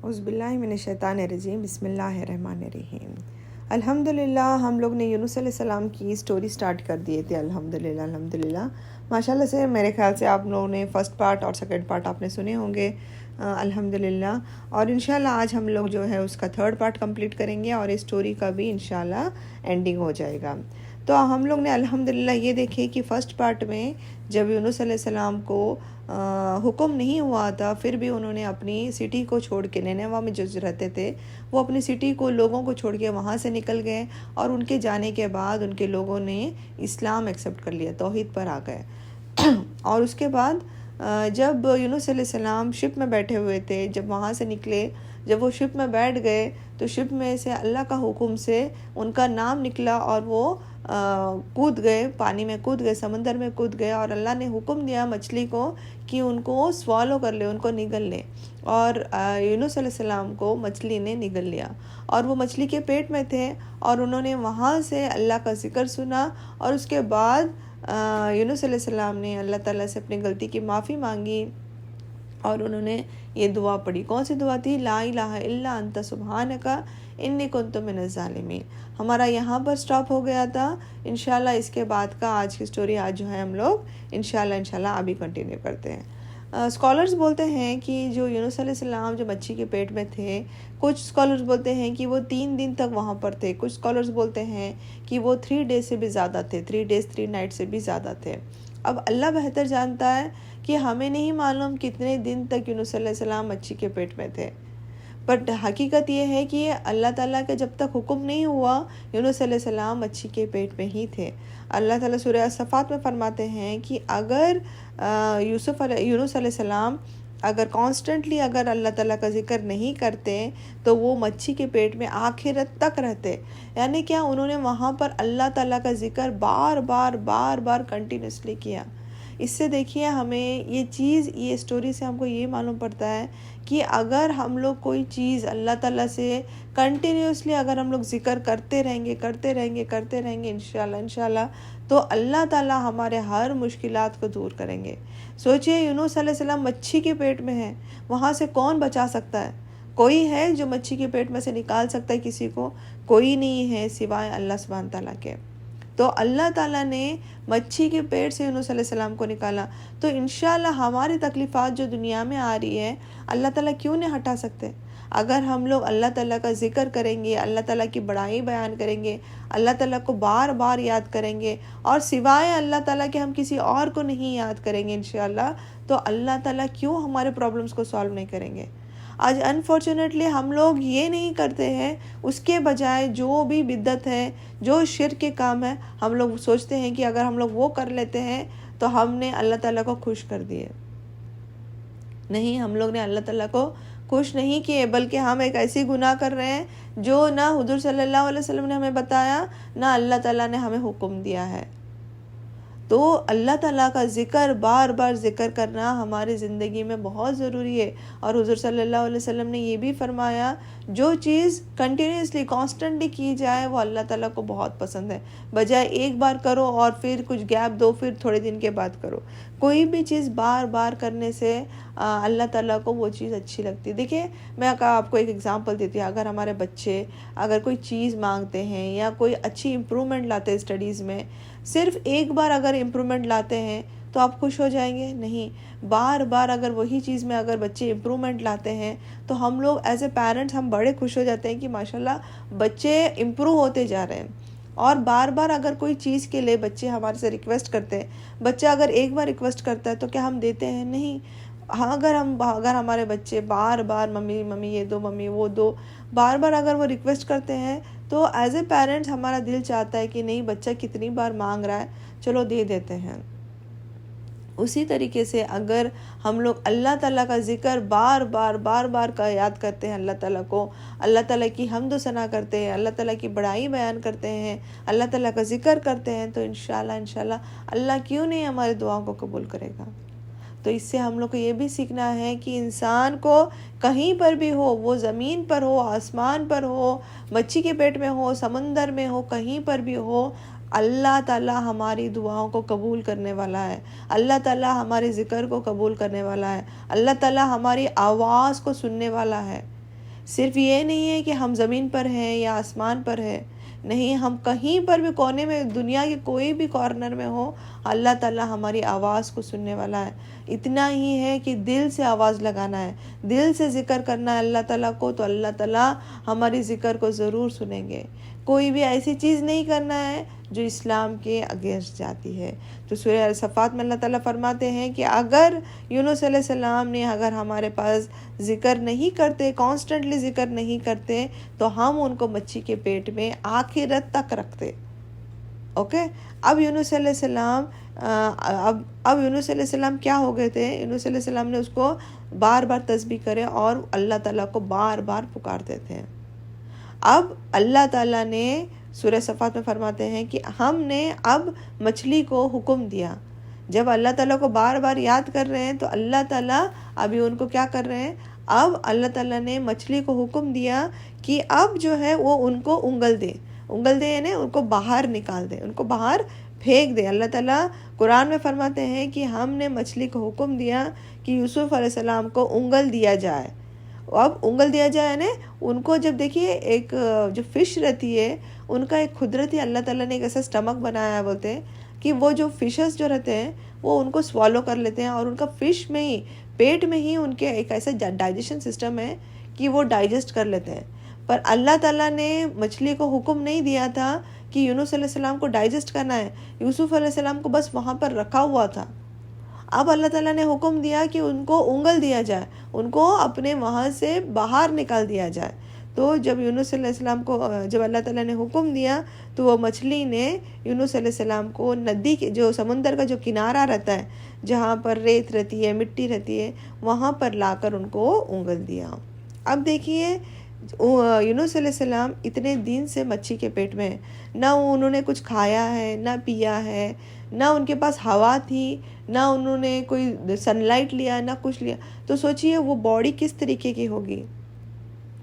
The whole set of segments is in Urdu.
اعوذ باللہ من الشیطان الرجیم، بسم اللہ الرحمن الرحیم۔ الحمدللہ ہم لوگ نے یونس علیہ السلام کی سٹوری سٹارٹ کر دیے تھے۔ الحمدللہ ماشاءاللہ سے میرے خیال سے آپ لوگوں نے فرسٹ پارٹ اور سیکنڈ پارٹ آپ نے سنے ہوں گے الحمدللہ، اور انشاءاللہ آج ہم لوگ جو ہے اس کا تھرڈ پارٹ کمپلیٹ کریں گے اور اس سٹوری کا بھی انشاءاللہ اینڈنگ ہو جائے گا۔ تو ہم لوگ نے الحمدللہ یہ دیکھے کہ فرسٹ پارٹ میں جب یونس علیہ السلام کو حکم نہیں ہوا تھا، پھر بھی انہوں نے اپنی سٹی کو چھوڑ کے، نینوہ میں جو رہتے تھے وہ اپنی سٹی کو، لوگوں کو چھوڑ کے وہاں سے نکل گئے، اور ان کے جانے کے بعد ان کے لوگوں نے اسلام ایکسیپٹ کر لیا، توحید پر آ گئے۔ اور اس کے بعد جب یونس علیہ السلام شپ میں بیٹھے ہوئے تھے، جب وہاں سے نکلے، جب وہ شپ میں بیٹھ گئے تو شپ میں سے اللہ کا حکم سے ان کا نام نکلا اور وہ کود گئے، پانی میں کود گئے، سمندر میں کود گئے، اور اللہ نے حکم دیا مچھلی کو کہ ان کو سوالو کر لے، ان کو نگل لے، اور یونس علیہ السلام کو مچھلی نے نگل لیا، اور وہ مچھلی کے پیٹ میں تھے، اور انہوں نے وہاں سے اللہ کا ذکر سنا، اور اس کے بعد یونس علیہ السلام نے اللہ تعالیٰ سے اپنی غلطی کی معافی مانگی، اور انہوں نے یہ دعا پڑھی۔ کون سی دعا تھی؟ لا الہ الا انت سبحانک انی کنت من الظالمین۔ ہمارا یہاں پر سٹاپ ہو گیا تھا۔ انشاءاللہ اس کے بعد کا آج کی سٹوری آج جو ہے ہم لوگ انشاءاللہ ابھی کنٹینیو کرتے ہیں۔ اسکالرز بولتے ہیں کہ جو یونس علیہ السلام جو مچھی کے پیٹ میں تھے، کچھ اسکالرز بولتے ہیں کہ وہ 3 دن تک وہاں پر تھے، کچھ اسکالرز بولتے ہیں کہ وہ 3 ڈیز سے بھی زیادہ تھے، 3 ڈیز 3 نائٹ سے بھی زیادہ تھے۔ اب اللہ بہتر جانتا ہے کہ ہمیں نہیں معلوم کتنے دن تک یونس علیہ السلام مچھی کے پیٹ میں تھے، بٹ حقیقت یہ ہے کہ اللہ تعالیٰ کا جب تک حکم نہیں ہوا یونس علیہ السلام مچھی کے پیٹ میں ہی تھے۔ اللہ تعالیٰ سورہ صفات میں فرماتے ہیں کہ اگر یونس علیہ السلام اگر کانسٹنٹلی اگر اللہ تعالیٰ کا ذکر نہیں کرتے تو وہ مچھی کے پیٹ میں آخرت تک رہتے، یعنی کیا انہوں نے وہاں پر اللہ تعالیٰ کا ذکر بار بار کنٹینیوسلی کیا۔ اس سے دیکھیے ہمیں یہ چیز، یہ سٹوری سے ہم کو یہ معلوم پڑتا ہے کہ اگر ہم لوگ کوئی چیز اللہ تعالیٰ سے کنٹینیوسلی اگر ہم لوگ ذکر کرتے رہیں گے انشاءاللہ تو اللہ تعالیٰ ہمارے ہر مشکلات کو دور کریں گے۔ سوچئے یونس علیہ السلام مچھی کے پیٹ میں ہیں، وہاں سے کون بچا سکتا ہے؟ کوئی ہے جو مچھی کے پیٹ میں سے نکال سکتا ہے کسی کو؟ کوئی نہیں ہے سوائے اللہ سبحانہ تعالیٰ کے۔ تو اللہ تعالیٰ نے مچھی کے پیٹ سے یونس علیہ السلام کو نکالا، تو انشاءاللہ ہماری تکلیفات جو دنیا میں آ رہی ہے اللہ تعالیٰ کیوں نہیں ہٹا سکتے؟ اگر ہم لوگ اللہ تعالیٰ کا ذکر کریں گے، اللہ تعالیٰ کی بڑائی بیان کریں گے، اللہ تعالیٰ کو بار بار یاد کریں گے، اور سوائے اللہ تعالیٰ کے ہم کسی اور کو نہیں یاد کریں گے انشاءاللہ، تو اللہ تعالیٰ کیوں ہمارے پرابلمس کو سالو نہیں کریں گے؟ آج انفارچونیٹلی ہم لوگ یہ نہیں کرتے ہیں، اس کے بجائے جو بھی بدعت ہے، جو شرک کے کام ہے، ہم لوگ سوچتے ہیں کہ اگر ہم لوگ وہ کر لیتے ہیں تو ہم نے اللہ تعالیٰ کو خوش کر دیے۔ نہیں، ہم لوگ نے اللہ تعالیٰ کو خوش نہیں کیے، بلکہ ہم ایک ایسی گناہ کر رہے ہیں جو نہ حضور صلی اللہ علیہ وسلم نے ہمیں بتایا، نہ اللہ تعالیٰ نے ہمیں حکم دیا ہے۔ تو اللہ تعالیٰ کا ذکر، بار بار ذکر کرنا ہماری زندگی میں بہت ضروری ہے، اور حضور صلی اللہ علیہ وسلم نے یہ بھی فرمایا جو چیز کنٹینیوسلی کانسٹنٹلی کی جائے وہ اللہ تعالیٰ کو بہت پسند ہے، بجائے ایک بار کرو اور پھر کچھ گیپ دو، پھر تھوڑے دن کے بعد کرو۔ کوئی بھی چیز بار بار کرنے سے اللہ تعالیٰ کو وہ چیز اچھی لگتی ہے۔ دیکھیں، میں آپ کو ایک ایگزامپل دیتی ہوں۔ اگر ہمارے بچے اگر کوئی چیز مانگتے ہیں یا کوئی اچھی امپرومنٹ لاتے ہیں اسٹڈیز میں، صرف ایک بار اگر امپرومنٹ لاتے ہیں تو آپ خوش ہو جائیں گے؟ نہیں، بار بار اگر وہی چیز میں اگر بچے امپرومنٹ لاتے ہیں تو ہم لوگ ایز اے پیرنٹس ہم بڑے خوش ہو جاتے ہیں کہ ماشاءاللہ بچے امپروو ہوتے جا رہے ہیں۔ اور بار بار اگر کوئی چیز کے لیے بچے ہمارے سے ریکویسٹ کرتے ہیں، بچہ اگر ایک بار ریکویسٹ کرتا ہے تو کیا ہم دیتے ہیں؟ نہیں۔ اگر ہمارے بچے بار بار ممی یہ دو، ممی وہ دو، بار بار اگر وہ ریکویسٹ کرتے ہیں تو ایز اے پیرنٹس ہمارا دل چاہتا ہے کہ نہیں، بچہ کتنی بار مانگ رہا ہے، چلو دے دیتے ہیں۔ اسی طریقے سے اگر ہم لوگ اللہ تعالیٰ کا ذکر بار بار کا یاد کرتے ہیں، اللہ تعالیٰ کو، اللہ تعالیٰ کی حمد و ثنا کرتے ہیں، اللہ تعالیٰ کی بڑائی بیان کرتے ہیں، اللہ تعالیٰ کا ذکر کرتے ہیں، تو انشاءاللہ اللہ کیوں نہیں ہماری دعاؤں کو قبول کرے گا؟ تو اس سے ہم لوگ کو یہ بھی سیکھنا ہے کہ انسان کو کہیں پر بھی ہو، وہ زمین پر ہو، آسمان پر ہو، مچھی کے پیٹ میں ہو، سمندر میں ہو، کہیں پر بھی ہو، اللہ تعالیٰ ہماری دعاؤں کو قبول کرنے والا ہے، اللہ تعالیٰ ہمارے ذکر کو قبول کرنے والا ہے، اللہ تعالیٰ ہماری آواز کو سننے والا ہے۔ صرف یہ نہیں ہے کہ ہم زمین پر ہیں یا آسمان پر ہے، نہیں، ہم کہیں پر بھی کونے میں، دنیا کے کوئی بھی کارنر میں ہو، اللہ تعالیٰ ہماری آواز کو سننے والا ہے۔ اتنا ہی ہے کہ دل سے آواز لگانا ہے، دل سے ذکر کرنا ہے اللہ تعالیٰ کو، تو اللہ تعالیٰ ہماری ذکر کو ضرور سنیں گے۔ کوئی بھی ایسی چیز نہیں کرنا ہے جو اسلام کے اگینسٹ جاتی ہے۔ تو سورہ صفات میں اللہ تعالیٰ فرماتے ہیں کہ اگر یونس علیہ السلام نے اگر ہمارے پاس ذکر نہیں کرتے، کانسٹنٹلی ذکر نہیں کرتے، تو ہم ان کو مچھی کے پیٹ میں آخرت تک رکھتے۔ اوکے، اب یونس علیہ السلام اب یونس علیہ السلام کیا ہو گئے تھے؟ یونس علیہ السلام نے اس کو بار بار تسبیح کرے اور اللہ تعالیٰ کو بار بار پکارتے تھے۔ اب اللہ تعالیٰ نے سورہ صفات میں فرماتے ہیں کہ ہم نے اب مچھلی کو حکم دیا۔ جب اللہ تعالیٰ کو بار بار یاد کر رہے ہیں تو اللہ تعالیٰ ابھی ان کو کیا کر رہے ہیں؟ اب اللہ تعالیٰ نے مچھلی کو حکم دیا کہ اب جو ہے وہ ان کو انگل دے یعنی ان کو باہر نکال دے، ان کو باہر پھینک دے۔ اللہ تعالیٰ قرآن میں فرماتے ہیں کہ ہم نے مچھلی کو حکم دیا کہ یوسف علیہ السلام کو انگل دیا جائے۔ اب انگل دیا جائے یعنی ان کو، جب دیکھیے ایک جو فش رہتی ہے ان کا ایک قدرتی اللہ تعالیٰ نے ایک ایسا سٹمک بنایا ہے، بولتے ہیں کہ وہ جو فشز جو رہتے ہیں وہ ان کو سوالو کر لیتے ہیں، اور ان کا فش میں ہی، پیٹ میں ہی ان کے ایک ایسا ڈائجیشن سسٹم ہے کہ وہ ڈائجسٹ کر لیتے ہیں۔ پر اللہ تعالیٰ نے مچھلی کو حکم نہیں دیا تھا کہ یونس علیہ السلام کو ڈائجسٹ کرنا ہے، یوسف علیہ السلام کو بس وہاں پر رکھا ہوا تھا۔ اب اللہ تعالیٰ نے حکم دیا کہ ان کو انگل دیا جائے، ان کو اپنے وہاں سے باہر نکال دیا جائے۔ تو جب یونس علیہ السلام کو، جب اللہ تعالیٰ نے حکم دیا تو وہ مچھلی نے یونس علیہ السلام کو ندی کے، جو سمندر کا جو کنارہ رہتا ہے جہاں پر ریت رہتی ہے، مٹی رہتی ہے، وہاں پر لا کر ان کو انگل دیا۔ اب دیکھیے یونس علیہ السلام اتنے دن سے مچھی کے پیٹ میں، نہ انہوں نے کچھ کھایا ہے، نہ پیا ہے، نہ ان کے پاس ہوا تھی، نہ انہوں نے کوئی سن لائٹ لیا، نہ کچھ لیا۔ تو سوچئے وہ باڈی کس طریقے کی ہوگی۔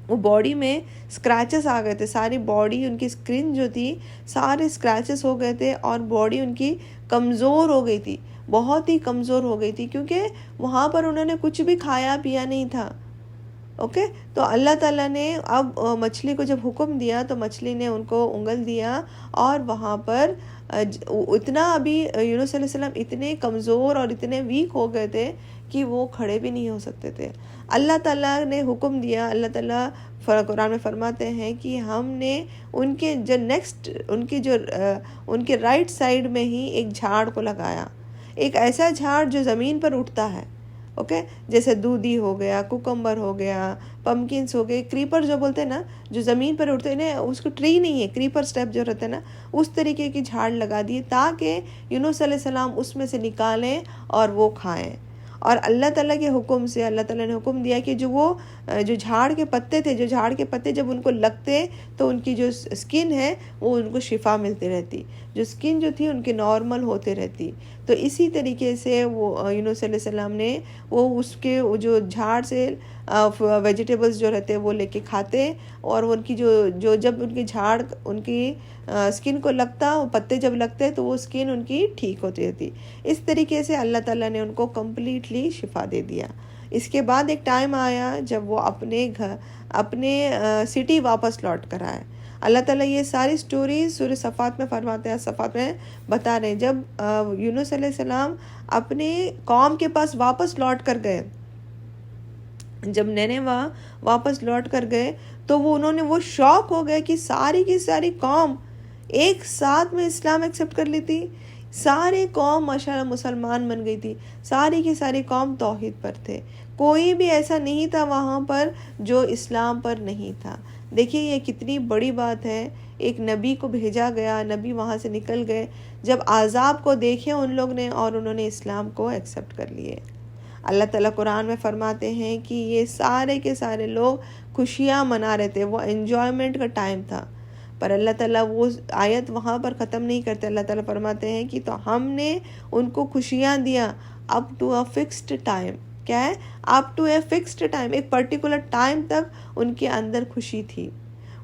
وہ باڈی میں اسکریچز آ گئے تھے، ساری باڈی ان کی اسکن جو تھی سارے اسکریچز ہو گئے تھے، اور باڈی ان کی کمزور ہو گئی تھی، بہت ہی کمزور ہو گئی تھی، کیونکہ وہاں پر انہوں نے کچھ بھی کھایا پیا نہیں تھا۔ اوکے، تو اللہ تعالیٰ نے اب مچھلی کو جب حکم دیا تو مچھلی نے ان کو انگل دیا، اور وہاں پر اتنا ابھی یونس علیہ السلام اتنے کمزور اور اتنے ویک ہو گئے تھے کہ وہ کھڑے بھی نہیں ہو سکتے تھے۔ اللہ تعالیٰ نے حکم دیا، اللہ تعالیٰ قرآن میں فرماتے ہیں کہ ہم نے ان کے جو نیکسٹ، ان کے رائٹ سائڈ میں ہی ایک جھاڑ کو لگایا، ایک ایسا جھاڑ جو زمین پر اٹھتا ہے۔ اوکے، جیسے دودھی ہو گیا، کوکمبر ہو گیا، پمکنس ہو گئے، کریپر جو بولتے ہیں نا، جو زمین پر اٹھتے ہیں، اس کو ٹری نہیں ہے، کریپر سٹیپ جو رہتے ہیں نا، اس طریقے کی جھاڑ لگا دیے تاکہ یونس علیہ السلام اس میں سے نکالیں اور وہ کھائیں۔ اور اللہ تعالیٰ کے حکم سے اللہ تعالیٰ نے حکم دیا کہ جو جھاڑ کے پتے تھے، جو جھاڑ کے پتے جب ان کو لگتے تو ان کی جو اسکن ہے وہ ان کو شفا ملتی رہتی، جو اسکن جو تھی ان کی نارمل ہوتے رہتی۔ تو اسی طریقے سے وہ یونس علیہ السلام نے وہ اس کے جو جھاڑ سے ویجیٹیبلز جو رہتے وہ لے کے کھاتے، اور ان کی جو جب ان کی جھاڑ ان کی اسکن کو لگتا، وہ پتے جب لگتے تو وہ اسکن ان کی ٹھیک ہوتی رہتی۔ اس طریقے سے اللہ تعالیٰ نے ان کو کمپلیٹلی شفا دے دیا۔ اس کے بعد ایک ٹائم آیا جب وہ اپنے سٹی واپس لوٹ کر آئے۔ اللہ تعالیٰ یہ ساری سٹوریز سورہ صفات میں فرماتے ہیں، صفات میں بتا رہے ہیں، جب یونس علیہ السلام اپنے قوم کے پاس واپس لوٹ کر گئے، جب نینوہ واپس لوٹ کر گئے تو انہوں نے وہ شوق ہو گئے کہ ساری کی ساری قوم ایک ساتھ میں اسلام ایکسیپٹ کر لی تھی، ساری قوم ماشاءاللہ مسلمان بن گئی تھی، ساری کی ساری قوم توحید پر تھے، کوئی بھی ایسا نہیں تھا وہاں پر جو اسلام پر نہیں تھا۔ دیکھیے یہ کتنی بڑی بات ہے، ایک نبی کو بھیجا گیا، نبی وہاں سے نکل گئے، جب عذاب کو دیکھے ان لوگ نے اور انہوں نے اسلام کو ایکسیپٹ کر لیے۔ اللہ تعالیٰ قرآن میں فرماتے ہیں کہ یہ سارے کے سارے لوگ خوشیاں منا رہے تھے، وہ انجوائمنٹ کا ٹائم تھا۔ پر اللہ تعالیٰ وہ آیت وہاں پر ختم نہیں کرتے، اللہ تعالیٰ فرماتے ہیں کہ تو ہم نے ان کو خوشیاں دیا up to a fixed time. کیا ہے؟ Up to a fixed time, ایک پرٹیکولر ٹائم تک ان کے اندر خوشی تھی۔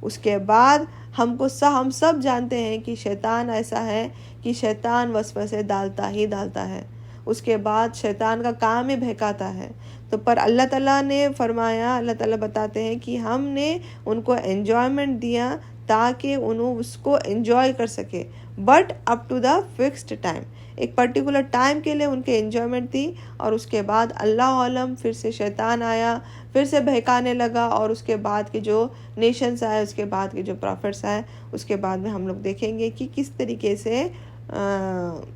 اس کے بعد ہم سب جانتے ہیں کہ شیطان ایسا ہے کہ شیطان وسوسے ڈالتا ہی ڈالتا ہے، اس کے بعد شیطان کا کام ہی بہکاتا ہے. تو پر اللہ تعالیٰ نے فرمایا، اللہ تعالیٰ بتاتے ہیں کہ ہم نے ان کو انجوائمنٹ دیا تاکہ انہوں اس کو انجوائے کر سکے، but up to the fixed time. ایک پرٹیکولر ٹائم کے لیے ان کے انجوائمنٹ تھی، اور اس کے بعد اللہ عالم پھر سے شیطان آیا، پھر سے بہکانے لگا، اور اس کے بعد کے جو نیشنز آئے، اس کے بعد کے جو پروفٹس آئے، اس کے بعد میں ہم لوگ دیکھیں گے کہ کس طریقے سے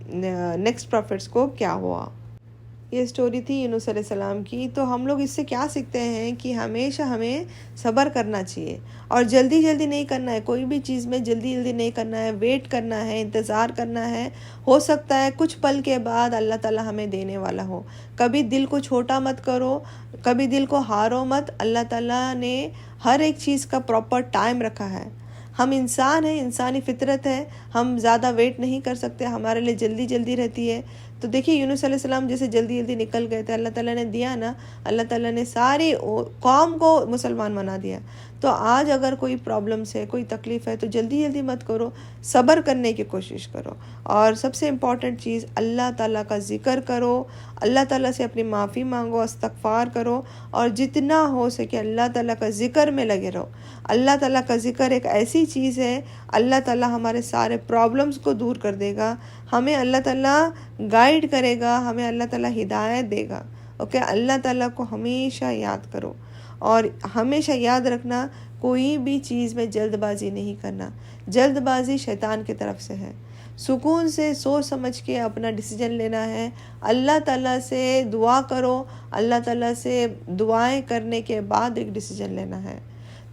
نیکسٹ پروفٹس کو کیا ہوا. یہ سٹوری تھی یونس علیہ السلام کی. تو ہم لوگ اس سے کیا سیکھتے ہیں کہ ہمیشہ ہمیں صبر کرنا چاہیے، اور جلدی جلدی نہیں کرنا ہے. کوئی بھی چیز میں جلدی جلدی نہیں کرنا ہے، ویٹ کرنا ہے، انتظار کرنا ہے. ہو سکتا ہے کچھ پل کے بعد اللہ تعالیٰ ہمیں دینے والا ہو. کبھی دل کو چھوٹا مت کرو، کبھی دل کو ہارو مت. اللہ تعالیٰ نے ہر ایک چیز کا پراپر ٹائم رکھا ہے. ہم انسان ہیں، انسانی فطرت ہے، ہم زیادہ ویٹ نہیں کر سکتے، ہمارے لیے جلدی جلدی رہتی ہے. تو دیکھیے یونس علیہ السلام جیسے جلدی جلدی نکل گئے تھے، اللہ تعالیٰ نے دیا نا، اللہ تعالیٰ نے ساری قوم کو مسلمان بنا دیا. تو آج اگر کوئی پرابلمس ہے، کوئی تکلیف ہے، تو جلدی جلدی مت کرو، صبر کرنے کی کوشش کرو. اور سب سے امپورٹنٹ چیز، اللہ تعالیٰ کا ذکر کرو، اللہ تعالیٰ سے اپنی معافی مانگو، استغفار کرو، اور جتنا ہو سکے اللہ تعالیٰ کا ذکر میں لگے رہو. اللہ تعالیٰ کا ذکر ایک ایسی چیز ہے، اللہ تعالیٰ ہمارے سارے پرابلمس کو دور کر دے گا، ہمیں اللہ تعالیٰ گائیڈ کرے گا، ہمیں اللہ تعالیٰ ہدایت دے گا. اوکے، اللہ تعالیٰ کو ہمیشہ یاد کرو، اور ہمیشہ یاد رکھنا کوئی بھی چیز میں جلد بازی نہیں کرنا. جلد بازی شیطان کی طرف سے ہے. سکون سے سوچ سمجھ کے اپنا ڈیسیجن لینا ہے. اللہ تعالیٰ سے دعا کرو، اللہ تعالیٰ سے دعائیں کرنے کے بعد ایک ڈیسیجن لینا ہے.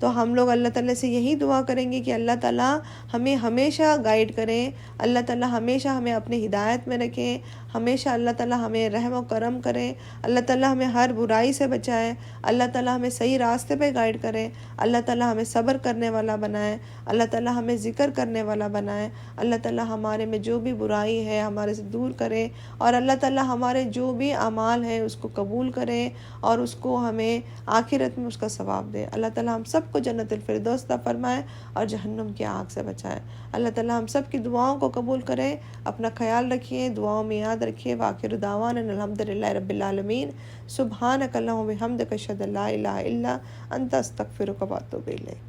تو ہم لوگ اللہ تعالیٰ سے یہی دعا کریں گے کہ اللہ تعالیٰ ہمیں ہمیشہ گائیڈ کریں، اللہ تعالیٰ ہمیشہ ہمیں اپنے ہدایت میں رکھیں، ہمیشہ اللہ تعالیٰ ہمیں رحم و کرم کریں، اللہ تعالیٰ ہمیں ہر برائی سے بچائے، اللہ تعالیٰ ہمیں صحیح راستے پہ گائیڈ کریں، اللہ تعالیٰ ہمیں صبر کرنے والا بنائے، اللہ تعالیٰ ہمیں ذکر کرنے والا بنائے، اللہ تعالیٰ ہمارے میں جو بھی برائی ہے ہمارے سے دور کرے، اور اللہ تعالیٰ ہمارے جو بھی اعمال ہیں اس کو قبول کرے، اور اس کو ہمیں آخرت میں اس کا ثواب دے. اللہ تعالیٰ ہم سب کو جنت الفردوس عطا فرمائے اور جہنم کی آگ سے بچائے. اللہ تعالیٰ ہم سب کی دعاؤں کو قبول کرے. اپنا خیال رکھیے، دعاؤں میں یاد رکھیے. وآخر دعوانا الحمدللہ رب العالمین. سبحانک اللہم و بحمدک اشہد ان لا الہ الا انت استغفرک و اتوب الیک.